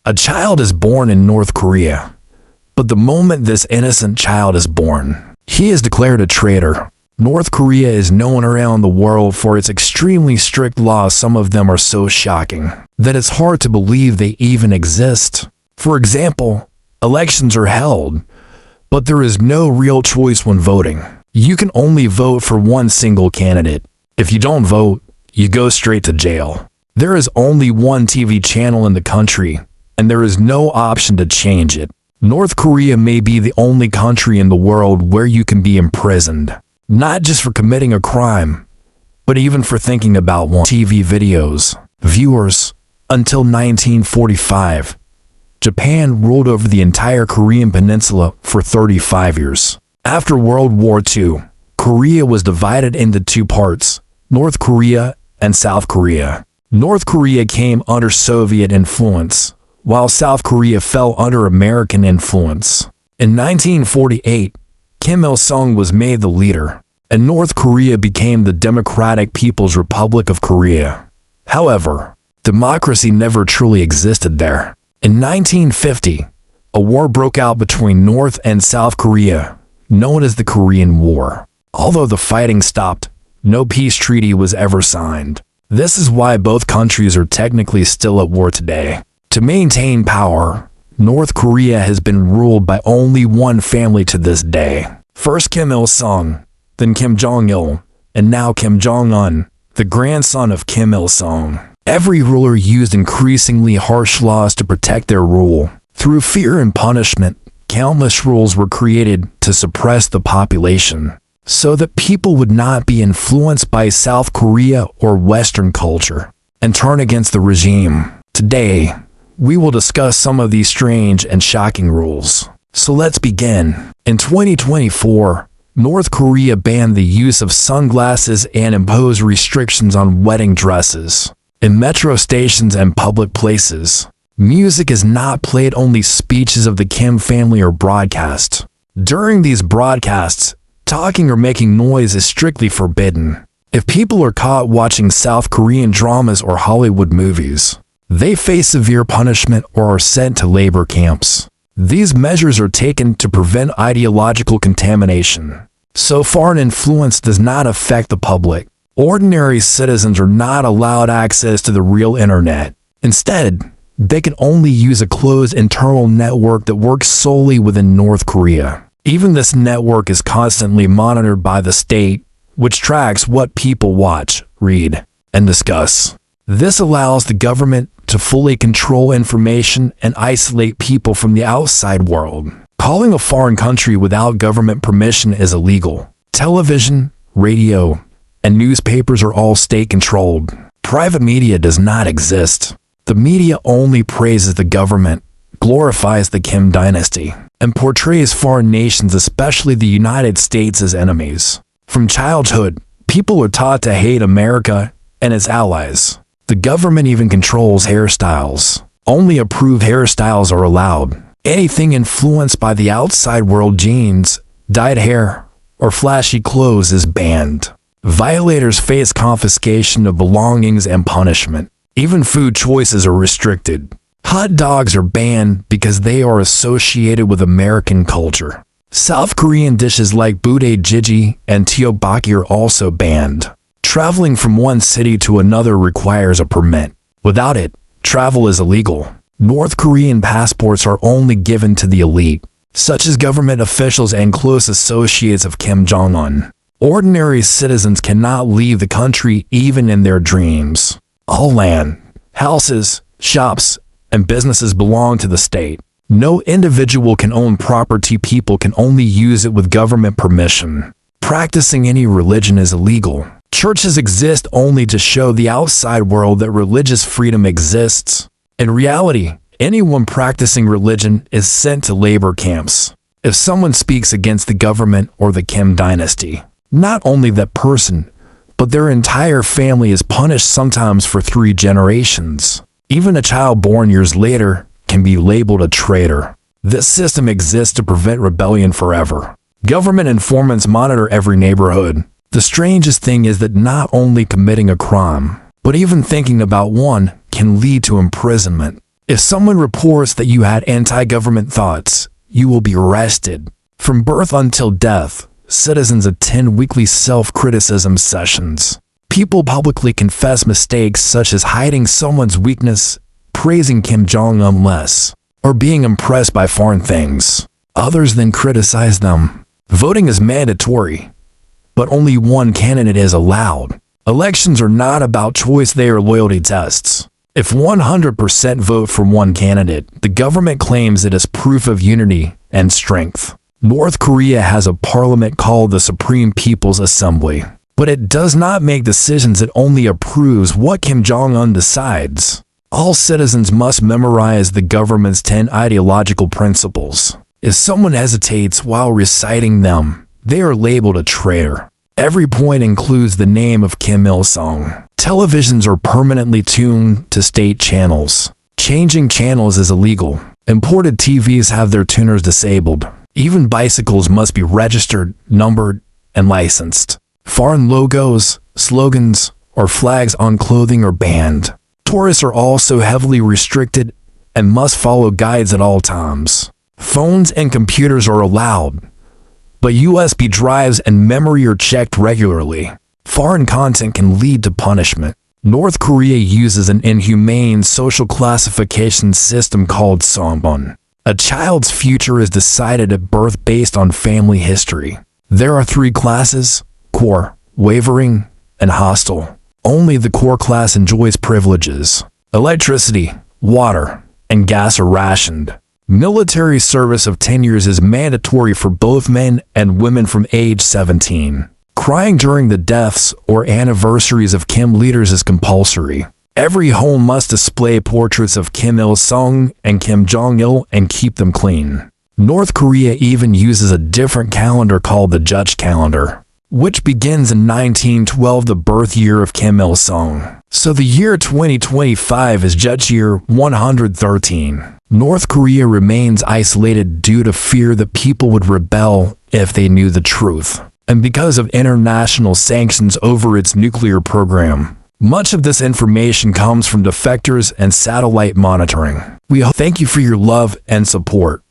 A child is born in North Korea, but the moment this innocent child is born, he is declared a traitor. North Korea is known around the world for its extremely strict laws. Some of them are so shocking that it's hard to believe they even exist. For example, elections are held, but there is no real choice when voting. You can only vote for one single candidate. If you don't vote, you go straight to jail. There is only one TV channel in the country, and there is no option to change it. North Korea may be the only country in the world where you can be imprisoned, not just for committing a crime, but even for thinking about one TV videos. Viewers, until 1945, Japan ruled over the entire Korean peninsula for 35 years. After World War II, Korea was divided into two parts, North Korea and South Korea. North Korea came under Soviet influence, while South Korea fell under American influence. In 1948, Kim Il-sung was made the leader, and North Korea became the Democratic People's Republic of Korea. However, democracy never truly existed there. In 1950, a war broke out between North and South Korea, known as the Korean War. Although the fighting stopped, no peace treaty was ever signed. This is why both countries are technically still at war today. To maintain power, North Korea has been ruled by only one family to this day. First Kim Il-sung, then Kim Jong-il, and now Kim Jong-un, the grandson of Kim Il-sung. Every ruler used increasingly harsh laws to protect their rule. Through fear and punishment, countless rules were created to suppress the population, so that people would not be influenced by South Korea or Western culture and turn against the regime. Today, we will discuss some of these strange and shocking rules. So let's begin. In 2024, North Korea banned the use of sunglasses and imposed restrictions on wedding dresses. In metro stations and public places, music is not played, only speeches of the Kim family are broadcast. During these broadcasts, talking or making noise is strictly forbidden. If people are caught watching South Korean dramas or Hollywood movies, they face severe punishment or are sent to labor camps. These measures are taken to prevent ideological contamination. So foreign influence does not affect the public. Ordinary citizens are not allowed access to the real internet. Instead, they can only use a closed internal network that works solely within North Korea. Even this network is constantly monitored by the state, which tracks what people watch, read, and discuss. This allows the government to fully control information and isolate people from the outside world. Calling a foreign country without government permission is illegal. Television, radio, and newspapers are all state-controlled. Private media does not exist. The media only praises the government, glorifies the Kim dynasty, and portrays foreign nations, especially the United States, as enemies. From childhood, people are taught to hate America and its allies. The government even controls hairstyles. Only approved hairstyles are allowed. Anything influenced by the outside world, jeans, dyed hair, or flashy clothes, is banned. Violators face confiscation of belongings and punishment. Even food choices are restricted. Hot dogs are banned because they are associated with American culture. South Korean dishes like budae jjigae and tteokbokki are also banned. Traveling from one city to another requires a permit. Without it, travel is illegal. North Korean passports are only given to the elite, such as government officials and close associates of Kim Jong-un. Ordinary citizens cannot leave the country even in their dreams. All land, houses, shops, and businesses belong to the state. No individual can own property. People can only use it with government permission. Practicing any religion is illegal. Churches exist only to show the outside world that religious freedom exists. In reality, anyone practicing religion is sent to labor camps. If someone speaks against the government or the Kim dynasty, not only that person, but their entire family is punished, sometimes for 3 generations. Even a child born years later can be labeled a traitor. This system exists to prevent rebellion forever. Government informants monitor every neighborhood. The strangest thing is that not only committing a crime, but even thinking about one can lead to imprisonment. If someone reports that you had anti-government thoughts, you will be arrested. From birth until death, citizens attend weekly self-criticism sessions. People publicly confess mistakes such as hiding someone's weakness, praising Kim Jong-un less, or being impressed by foreign things. Others then criticize them. Voting is mandatory, but only one candidate is allowed. Elections are not about choice, they are loyalty tests. If 100% vote for one candidate, the government claims it as proof of unity and strength. North Korea has a parliament called the Supreme People's Assembly, but it does not make decisions, it only approves what Kim Jong-un decides. All citizens must memorize the government's 10 ideological principles. If someone hesitates while reciting them, they are labeled a traitor. Every point includes the name of Kim Il-sung. Televisions are permanently tuned to state channels. Changing channels is illegal. Imported TVs have their tuners disabled. Even bicycles must be registered, numbered, and licensed. Foreign logos, slogans, or flags on clothing are banned. Tourists are also heavily restricted and must follow guides at all times. Phones and computers are allowed, but USB drives and memory are checked regularly. Foreign content can lead to punishment. North Korea uses an inhumane social classification system called Sonbon. A child's future is decided at birth based on family history. There are 3 classes: core, wavering, and hostile. Only the core class enjoys privileges. Electricity, water, and gas are rationed. Military service of 10 years is mandatory for both men and women from age 17. Crying during the deaths or anniversaries of Kim leaders is compulsory. Every home must display portraits of Kim Il-sung and Kim Jong-il and keep them clean. North Korea even uses a different calendar called the Judge calendar, which begins in 1912, the birth year of Kim Il-sung. So the year 2025 is Judge year 113. North Korea remains isolated due to fear that people would rebel if they knew the truth, and because of international sanctions over its nuclear program. Much of this information comes from defectors and satellite monitoring. We thank you for your love and support.